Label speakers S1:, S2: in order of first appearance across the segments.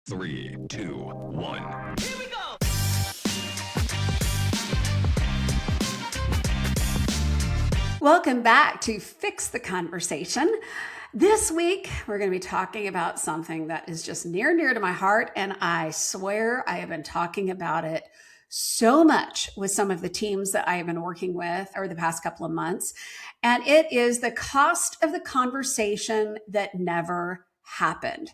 S1: Three, two, one.
S2: Here we go.
S3: Welcome back to Fix the Conversation. This week, we're going to be talking about something that is just near and dear to my heart, and I swear I have been talking about it so much with some of the teams that I have been working with over the past couple of months, and it is the cost of the conversation that never happened.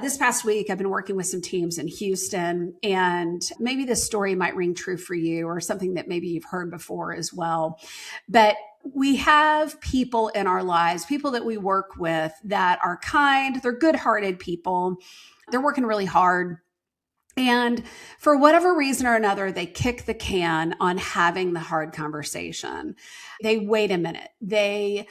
S3: This past week, I've been working with some teams in Houston, and maybe this story might ring true for you or something that maybe you've heard before as well. But we have people in our lives, people that we work with that are kind, they're good-hearted people, they're working really hard. And for whatever reason or another, they kick the can on having the hard conversation. They wait a minute. They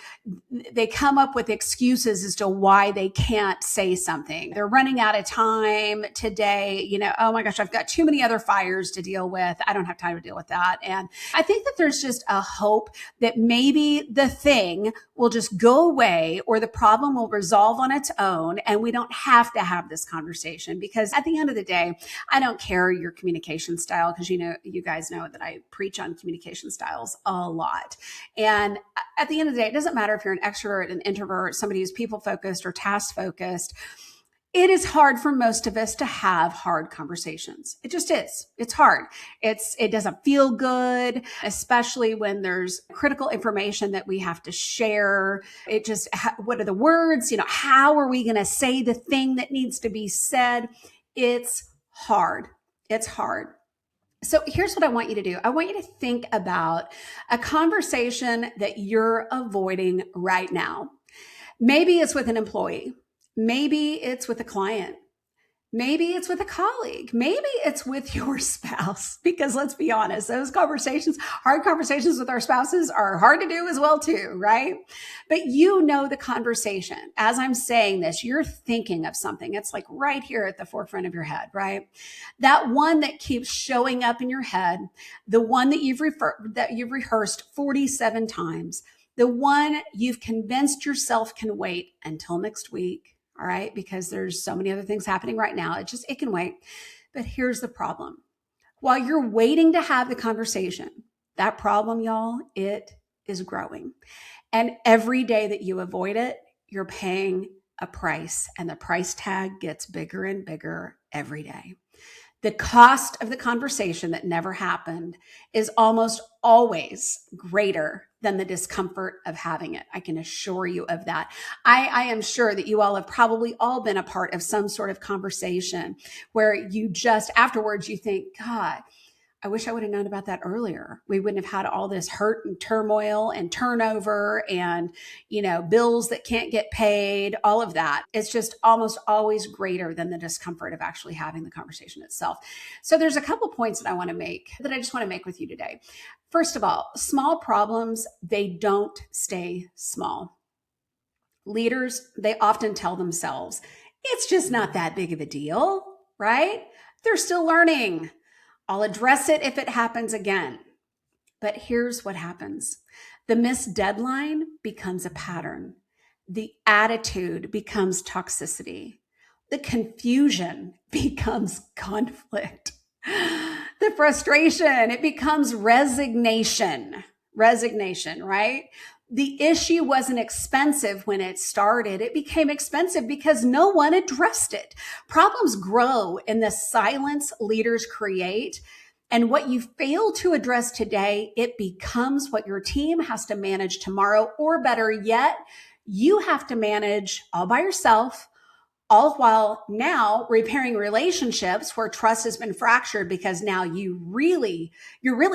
S3: come up with excuses as to why they can't say something. They're running out of time today. Oh my gosh, I've got too many other fires to deal with. I don't have time to deal with that. And I think that there's just a hope that maybe the thing will just go away or the problem will resolve on its own and we don't have to have this conversation, because at the end of the day, I don't care your communication style, because you guys know that I preach on communication styles a lot. And at the end of the day, it doesn't matter if you're an extrovert, an introvert, somebody who's people focused or task focused. It is hard for most of us to have hard conversations. It just is. It's hard. It doesn't feel good, especially when there's critical information that we have to share. What are the words? How are we going to say the thing that needs to be said? It's hard. It's hard. So here's what I want you to do. I want you to think about a conversation that you're avoiding right now. Maybe it's with an employee. Maybe it's with a client. Maybe it's with a colleague. Maybe it's with your spouse, because let's be honest, those conversations, hard conversations with our spouses are hard to do as well too, right? But the conversation. As I'm saying this, you're thinking of something. It's like right here at the forefront of your head, right? That one that keeps showing up in your head, the one that you've rehearsed 47 times, the one you've convinced yourself can wait until next week. All right, because there's so many other things happening right now. It can wait. But here's the problem. While you're waiting to have the conversation, that problem, y'all, it is growing. And every day that you avoid it, you're paying a price, and the price tag gets bigger and bigger every day. The cost of the conversation that never happened is almost always greater than the discomfort of having it. I can assure you of that. I am sure that you all have probably all been a part of some sort of conversation where you just afterwards you think, God, I wish I would have known about that earlier. We wouldn't have had all this hurt and turmoil and turnover and, bills that can't get paid, all of that. It's just almost always greater than the discomfort of actually having the conversation itself. So there's a couple points that I just want to make with you today. First of all, small problems, they don't stay small. Leaders, they often tell themselves, it's just not that big of a deal, right? They're still learning. I'll address it if it happens again. But here's what happens. The missed deadline becomes a pattern. The attitude becomes toxicity. The confusion becomes conflict. The frustration, it becomes resignation. Resignation, right? The issue wasn't expensive when it started. It became expensive because no one addressed it. Problems grow in the silence leaders create. And what you fail to address today, it becomes what your team has to manage tomorrow, or better yet, you have to manage all by yourself, all while now repairing relationships where trust has been fractured because now you're really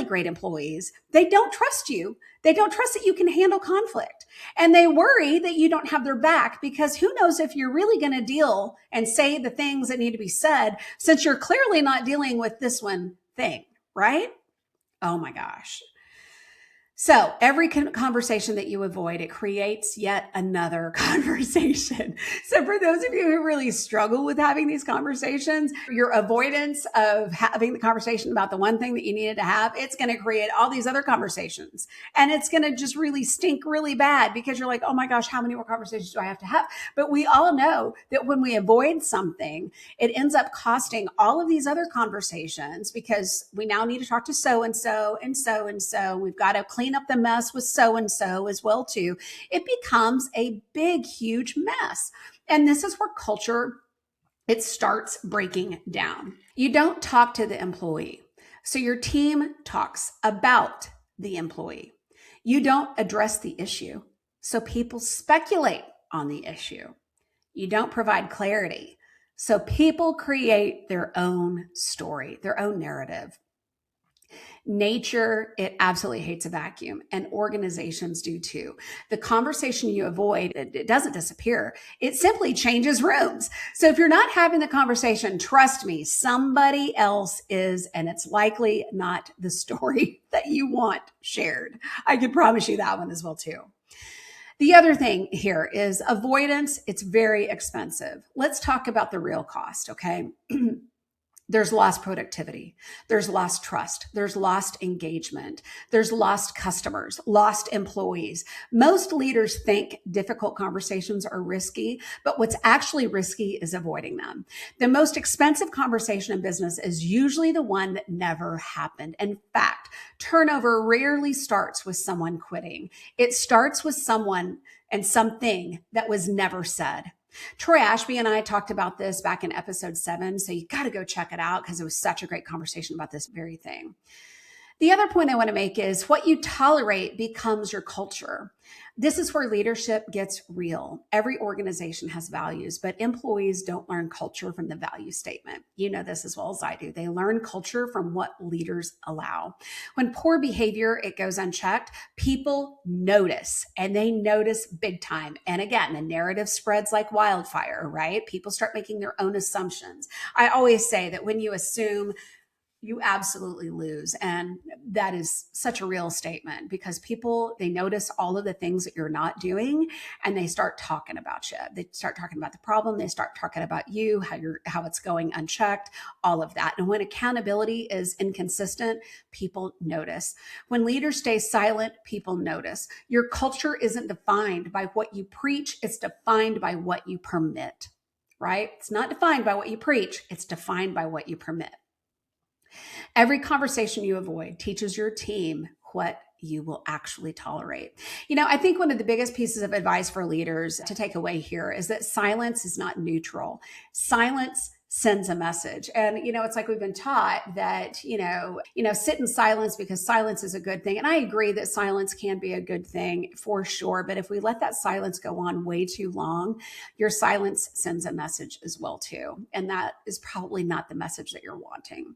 S3: great employees. They don't trust you. They don't trust that you can handle conflict. And they worry that you don't have their back, because who knows if you're really going to deal and say the things that need to be said, since you're clearly not dealing with this one thing, right? Oh my gosh. So every conversation that you avoid, it creates yet another conversation. So for those of you who really struggle with having these conversations, your avoidance of having the conversation about the one thing that you needed to have, it's going to create all these other conversations. And it's going to just really stink really bad because you're like, oh my gosh, how many more conversations do I have to have? But we all know that when we avoid something, it ends up costing all of these other conversations because we now need to talk to so and so and so and so. We've got to clean up the mess with so and so as well too. It becomes a big, huge mess. And this is where culture, it starts breaking down. You don't talk to the employee. So your team talks about the employee. You don't address the issue. So people speculate on the issue. You don't provide clarity. So people create their own story, their own narrative. Nature, it absolutely hates a vacuum, and organizations do too. The conversation you avoid, it doesn't disappear. It simply changes rooms. So if you're not having the conversation, trust me, somebody else is, and it's likely not the story that you want shared. I can promise you that one as well too. The other thing here is avoidance. It's very expensive. Let's talk about the real cost, okay? There's lost productivity. There's lost trust. There's lost engagement. There's lost customers, lost employees. Most leaders think difficult conversations are risky, but what's actually risky is avoiding them. The most expensive conversation in business is usually the one that never happened. In fact, turnover rarely starts with someone quitting. It starts with someone and something that was never said. Troy Ashby and I talked about this back in episode 7. So you got to go check it out because it was such a great conversation about this very thing. The other point I want to make is what you tolerate becomes your culture. This is where leadership gets real. Every organization has values, but employees don't learn culture from the value statement. You know this as well as I do. They learn culture from what leaders allow. When poor behavior, it goes unchecked, people notice, and they notice big time. And again, the narrative spreads like wildfire, right? People start making their own assumptions. I always say that when you assume, you absolutely lose. And that is such a real statement because people, they notice all of the things that you're not doing and they start talking about you. They start talking about the problem. They start talking about you, how it's going unchecked, all of that. And when accountability is inconsistent, people notice. When leaders stay silent, people notice. Your culture isn't defined by what you preach. It's defined by what you permit, right? It's not defined by what you preach. It's defined by what you permit. Every conversation you avoid teaches your team what you will actually tolerate. You know, I think one of the biggest pieces of advice for leaders to take away here is that silence is not neutral. Silence sends a message. And, you know, it's like we've been taught that, sit in silence because silence is a good thing. And I agree that silence can be a good thing for sure. But if we let that silence go on way too long, your silence sends a message as well too. And that is probably not the message that you're wanting.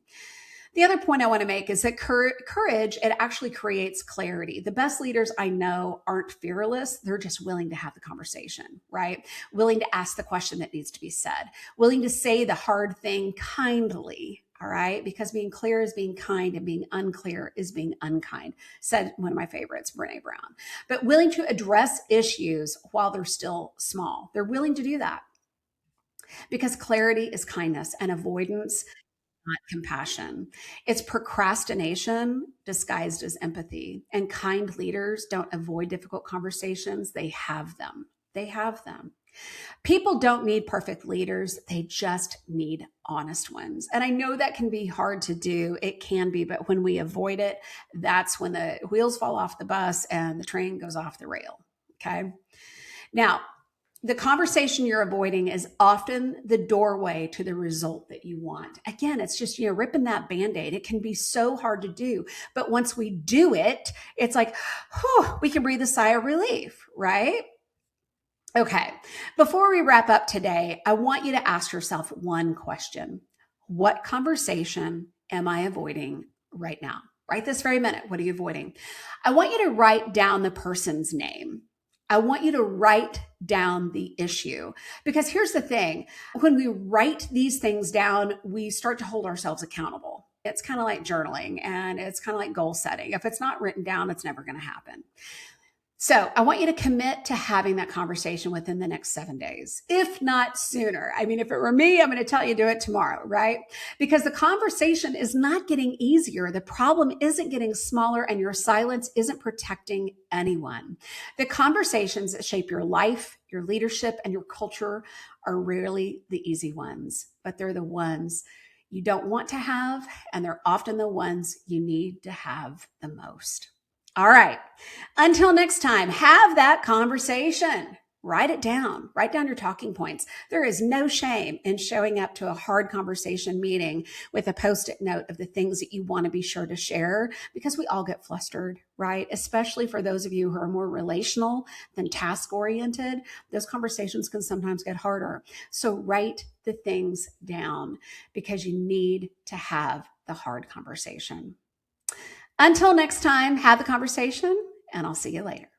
S3: The other point I want to make is that courage, it actually creates clarity. The best leaders I know aren't fearless. They're just willing to have the conversation, right? Willing to ask the question that needs to be said, willing to say the hard thing kindly. All right. Because being clear is being kind and being unclear is being unkind, said one of my favorites, Brene Brown. But willing to address issues while they're still small. They're willing to do that because clarity is kindness and avoidance, not compassion. It's procrastination disguised as empathy. And kind leaders don't avoid difficult conversations, they have them. They have them. People don't need perfect leaders, they just need honest ones. And I know that can be hard to do. It can be, but when we avoid it, that's when the wheels fall off the bus and the train goes off the rail. Okay. Now, the conversation you're avoiding is often the doorway to the result that you want. Again, it's just, ripping that Band-Aid. It can be so hard to do. But once we do it, it's like, whew, we can breathe a sigh of relief, right? Okay. Before we wrap up today, I want you to ask yourself one question. What conversation am I avoiding right now? Right this very minute. What are you avoiding? I want you to write down the person's name. I want you to write down the issue because here's the thing. When we write these things down, we start to hold ourselves accountable. It's kind of like journaling and it's kind of like goal setting. If it's not written down, it's never going to happen. So I want you to commit to having that conversation within the next 7 days, if not sooner. I mean, if it were me, I'm going to tell you do it tomorrow, right? Because the conversation is not getting easier. The problem isn't getting smaller and your silence isn't protecting anyone. The conversations that shape your life, your leadership, and your culture are rarely the easy ones, but they're the ones you don't want to have, and they're often the ones you need to have the most. All right. Until next time, have that conversation. Write it down. Write down your talking points. There is no shame in showing up to a hard conversation meeting with a Post-it note of the things that you want to be sure to share, because we all get flustered, right? Especially for those of you who are more relational than task-oriented. Those conversations can sometimes get harder. So write the things down because you need to have the hard conversation. Until next time, have the conversation, and I'll see you later.